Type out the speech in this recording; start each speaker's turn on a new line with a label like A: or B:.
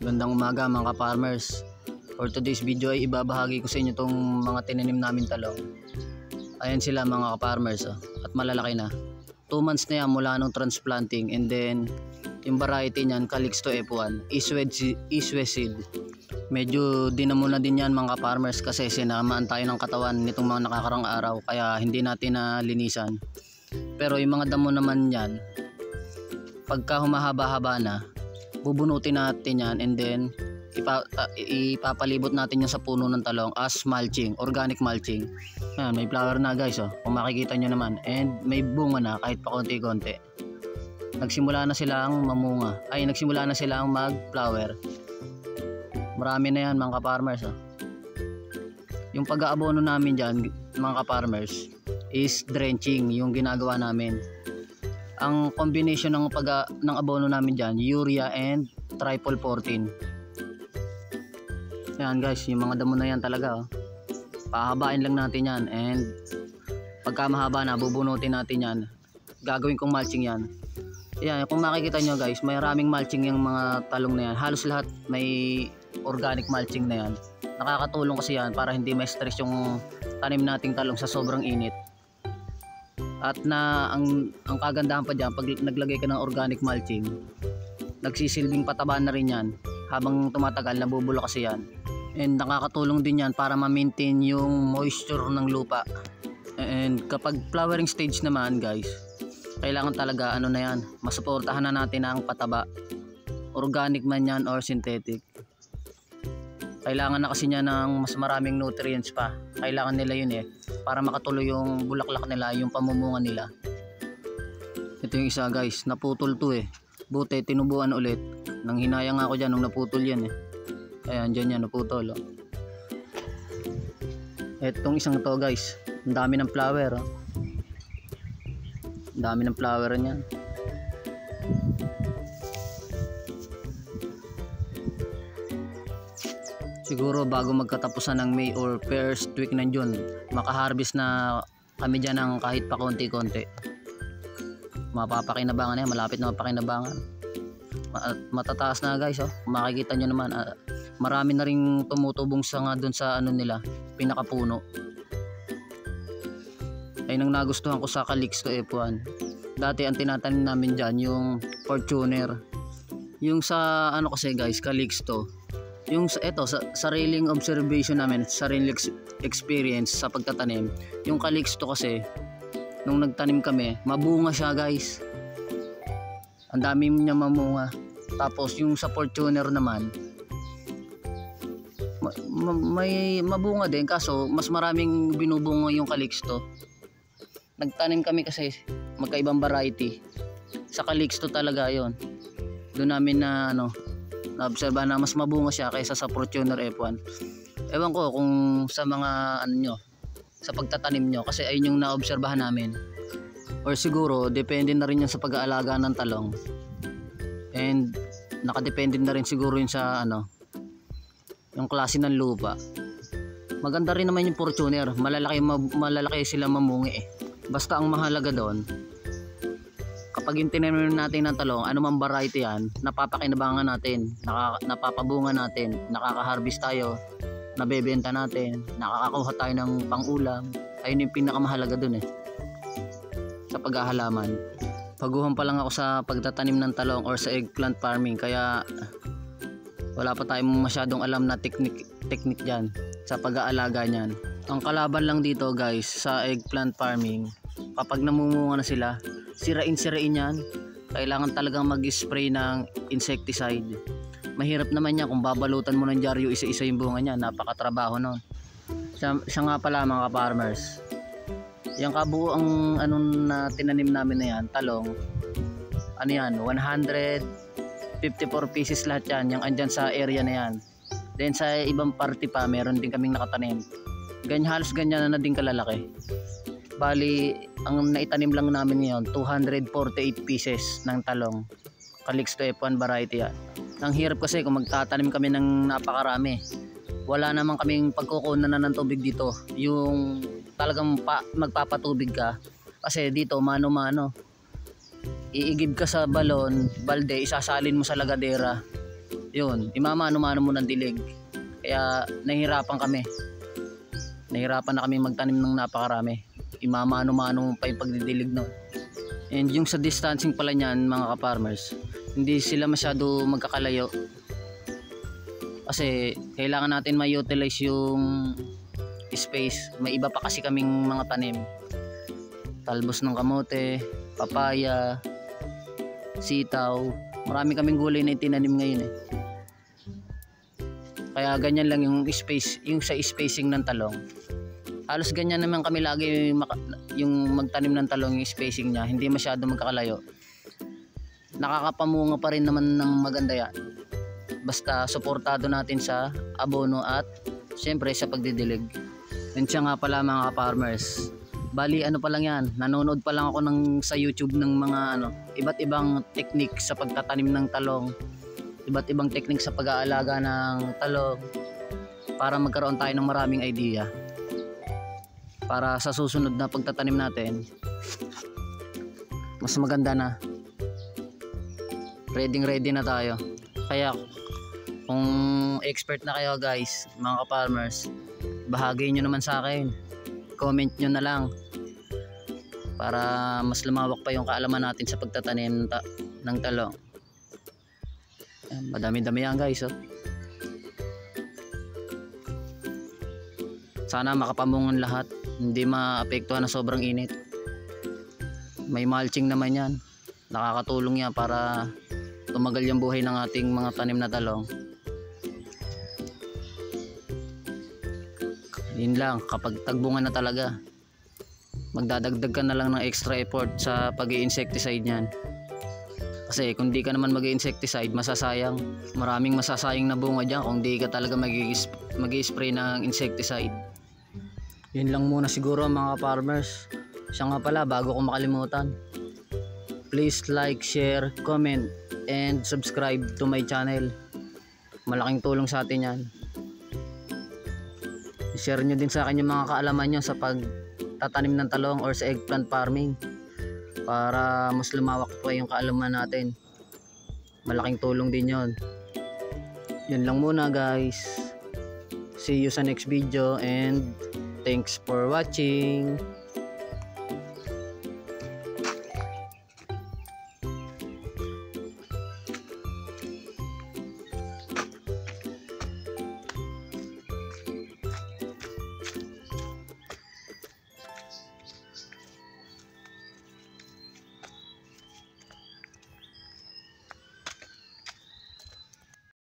A: Gandang umaga mga ka-farmers. For today's video ay ibabahagi ko sa inyo itong mga tinanim namin talong. Ayan sila mga ka-farmers at malalaki na. 2 months na yan mula nung transplanting, and then yung variety niyan Calixto F1 East West Seed. Medyo dinamo na din yan mga ka-farmers kasi sinamaan tayo ng katawan nitong mga nakakarang araw kaya hindi natin na linisan. Pero yung mga damo naman yan, pagka humahaba-haba na, bubunutin natin yan, and then ipapalibot natin yan sa puno ng talong as mulching, organic mulching. Ayan, may flower na guys, kung makikita nyo naman, and may bunga na kahit pa konti-konti. Nagsimula na silang mamunga, nagsimula na silang mag-flower. Marami na yan mga ka-farmers. Yung pag-aabono namin dyan mga ka-farmers is drenching yung ginagawa namin. Ang combination ng abono namin dyan, urea and triple 14. Yan guys, yung mga damo na yan talaga. Pahabain lang natin yan, and pagka mahaba na, bubunutin natin yan. Gagawin kong mulching yan. Yan, kung makikita nyo guys, may maraming mulching yung mga talong na yan. Halos lahat may organic mulching na yan. Nakakatulong kasi yan para hindi ma-stress yung tanim nating talong sa sobrang init. At ang kagandahan pa dyan, pag naglagay ka ng organic mulching, nagsisilbing pataba na rin yan. Habang tumatagal, nabubulok kasi yan. And nakakatulong din yan para ma-maintain yung moisture ng lupa. And kapag flowering stage naman guys, kailangan talaga na yan, masuportahan na natin ang pataba. Organic man yan or synthetic. Kailangan na kasi niya ng mas maraming nutrients pa. Kailangan nila yun para makatuloy yung bulaklak nila, yung pamumunga nila. Ito yung isa guys, naputol to buti tinubuan ulit. Nang hinayang ako dyan nung naputol yan Ayan, dyan yan naputol Etong isang to guys, ang dami ng flower Ang dami ng flower niyan. Siguro bago magkatapusan ng May or first week ng June, makaharvest na kami dyan ng kahit pa konti-konti. Mapapakinabangan yan, malapit na mapakinabangan. Matataas na guys, kung makikita nyo naman, marami na rin tumutubong sanga dun sa nila, pinakapuno. Ayun ang nagustuhan ko sa Calixto F1. Dati ang tinatanim namin dyan yung Fortuner. Yung sa kasi guys, Calixto, yung sa sariling observation namin, sariling experience sa pagtatanim, yung Calixto kasi nung nagtanim kami, mabunga siya guys. Ang dami niya mamunga. Tapos yung sa Fortuner naman, may mabunga din kaso mas maraming binubunga yung Calixto. Nagtanim kami kasi magkaibang variety. Sa Calixto talaga yon. Doon namin na na-observe na mas mabunga siya kaysa sa Fortuner F1. Ewan ko kung sa mga sa pagtatanim nyo, kasi ayun yung na-obserbahan namin. Or siguro depende na rin yan sa pag-aalaga ng talong. And nakadepende na rin siguro yun sa yung klase ng lupa. Maganda rin naman yung Fortuner, malalaki sila mamungi Basta ang mahalaga doon, kapag yung tinanim natin ng talong, anumang variety yan, napapakinabangan natin, napapabunga natin, nakaka-harvest tayo, nabebenta natin, nakakakuha tayo ng pang-ulam. Ayun yung pinakamahalaga dun sa paghahalaman. Baguhan pa lang ako sa pagtatanim ng talong or sa eggplant farming, kaya wala pa tayong masyadong alam na technique dyan sa pag-aalaga nyan. Ang kalaban lang dito guys sa eggplant farming, kapag namumunga na sila, sirain yan. Kailangan talagang mag-spray ng insecticide. Mahirap naman yan kung babalutan mo ng dyaryo isa-isa yung bunga niya, napakatrabaho nun. Siya nga pala mga farmers, yung kabuuang na tinanim namin na yan, talong, 154 pieces lahat yan, yung andyan sa area na yan. Then sa ibang party pa, meron din kaming nakatanim. Halos ganyan na din kalalaki. Bali, ang naitanim lang namin ngayon, 248 pieces ng talong. Calixto F1 variety yan. Ang hirap kasi kung magtatanim kami ng napakarami. Wala naman kaming pagkukunan na ng tubig dito. Yung talagang magpapatubig ka. Kasi dito, mano-mano. Iigib ka sa balde, isasalin mo sa lagadera. yun, imamano-mano mo ng dilig. Kaya nahihirapan na kami magtanim ng napakarami. Imamano-mano pa yung pagdidilig nun. And yung sa distancing pala niyan mga ka-farmers, hindi sila masyado magkakalayo. Kasi kailangan natin ma-utilize yung space. May iba pa kasi kaming mga tanim. Talbos ng kamote, papaya, sitaw. Marami kaming gulay na itinanim ngayon eh. Kaya ganyan lang yung space, yung sa spacing ng talong. Halos ganyan naman kami lagi yung magtanim ng talong, yung spacing niya, hindi masyado magkakalayo. Nakakapamunga pa rin naman ng maganda yan. Basta suportado natin sa abono at syempre sa pagdidilig. Yun siya nga pala mga farmers. Bali ano pa lang yan, nanonood pa lang ako sa YouTube ng mga iba't ibang technique sa pagtatanim ng talong, iba't ibang technique sa pag-aalaga ng talong, para magkaroon tayo ng maraming idea para sa susunod na pagtatanim natin mas maganda na, ready na tayo. Kaya kung expert na kayo guys, mga ka-farmers, bahagi nyo naman sa akin, comment nyo na lang para mas lumawak pa yung kaalaman natin sa pagtatanim ng talong. Madami-dami yan guys oh. Sana makapamungan lahat, hindi maapektuhan na sobrang init. May mulching naman yan, nakakatulong yan para tumagal yung buhay ng ating mga tanim na talong. Yun lang, kapag tagbungan na talaga, magdadagdag ka na lang ng extra effort sa pag-i-insecticide niyan. Kasi kung di ka naman mag-i-insecticide, masasayang. Maraming masasayang na bunga dyan kung di ka talaga mag-i-spray ng insecticide. Yun lang muna siguro mga farmers. Siya nga pala, bago ko makalimutan, please like, share, comment, and subscribe to my channel. Malaking tulong sa atin yan. I-share nyo din sa akin yung mga kaalaman nyo sa pagtatanim ng talong or sa eggplant farming para mas lumawak pa yung kaalaman natin. Malaking tulong din yon. Yun lang muna guys. See you sa next video and thanks for watching.